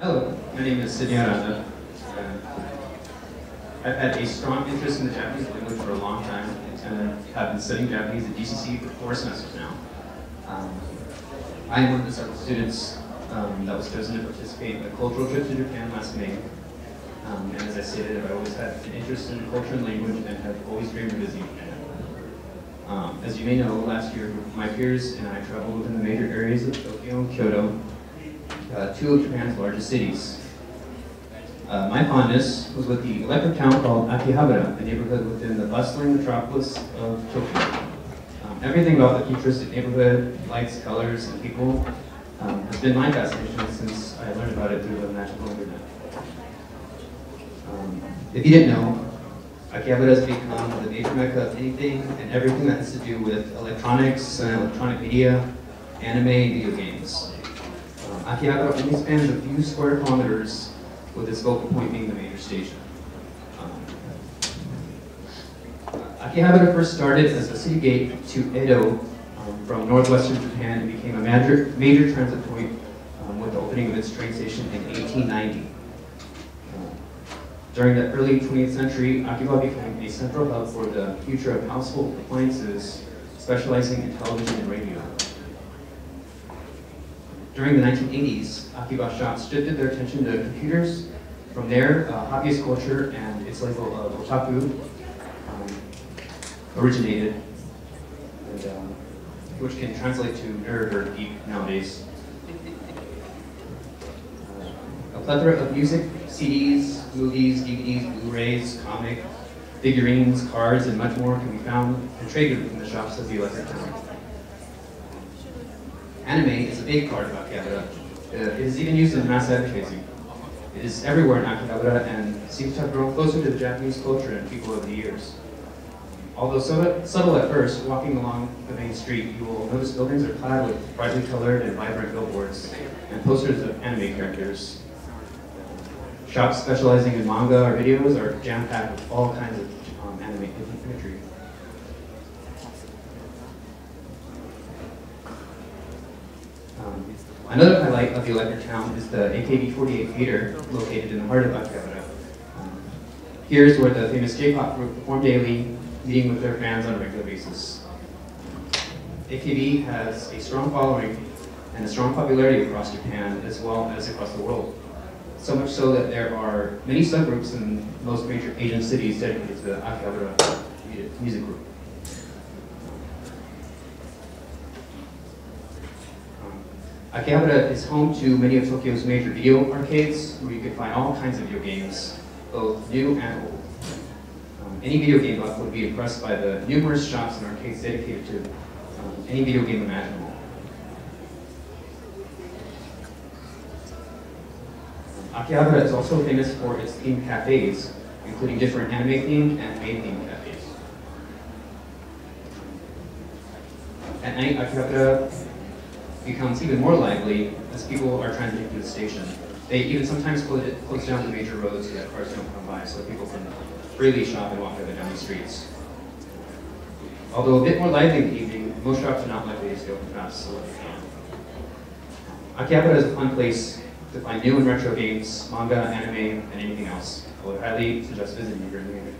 Hello, my name is Sydney Aranda. I've had a strong interest in the Japanese language for a long time, and have been studying Japanese at GCC for 4 semesters now. I am one of the several students that was chosen to participate in a cultural trip to Japan last May. And as I stated, I've always had an interest in culture and language and have always dreamed of visiting Japan. As you may know, last year my peers and I traveled within the major areas of Tokyo and Kyoto, 2 of Japan's largest cities. My fondness was with the electric town called Akihabara, a neighborhood within the bustling metropolis of Tokyo. Everything about the futuristic neighborhood, lights, colors, and people, has been my fascination since I learned about it through the magical internet. If you didn't know, Akihabara has become the major mecca of anything and everything that has to do with electronics and electronic media, anime, and video games. Akihabara only spans a few square kilometers, with its focal point being the major station. Akihabara first started as a city gate to Edo from northwestern Japan and became a major transit point with the opening of its train station in 1890. During the early 20th century, Akiba became a central hub for the future of household appliances, specializing in television and radio. During the 1980s, Akiba shops shifted their attention to computers. From there, hobbyist culture and its label of otaku originated, and, which can translate to nerd or geek nowadays. A plethora of music, CDs, movies, DVDs, Blu-rays, comic, figurines, cards, and much more can be found and traded in the shops of the electric town. Anime is a big part of Akihabara. It is even used in mass advertising. It is everywhere in Akihabara and seems to have grown closer to the Japanese culture and people over the years. Although subtle at first, walking along the main street, you will notice buildings are clad with brightly colored and vibrant billboards and posters of anime characters. Shops specializing in manga or videos are jam-packed with all kinds of anime imagery. Another highlight of the electric town is the AKB48 theater located in the heart of Akihabara. Here's where the famous J-pop group perform daily, meeting with their fans on a regular basis. AKB has a strong following and a strong popularity across Japan as well as across the world. So much so that there are many subgroups in most major Asian cities dedicated to the Akihabara music group. Akihabara is home to many of Tokyo's major video arcades, where you can find all kinds of video games, both new and old. Any video game buff would be impressed by the numerous shops and arcades dedicated to any video game imaginable. Akihabara is also famous for its themed cafes, including different anime-themed and anime-themed cafes. At night, Akihabara becomes even more lively as people are transiting through the station. They even sometimes close down the major roads so that cars don't come by, so that people can freely shop and walk up and down the streets. Although a bit more lively in the evening, most shops are not likely to stay open past 11 p.m. Akihabara is a fun place to find new and retro games, manga, anime, and anything else. I would highly suggest visiting during the evening.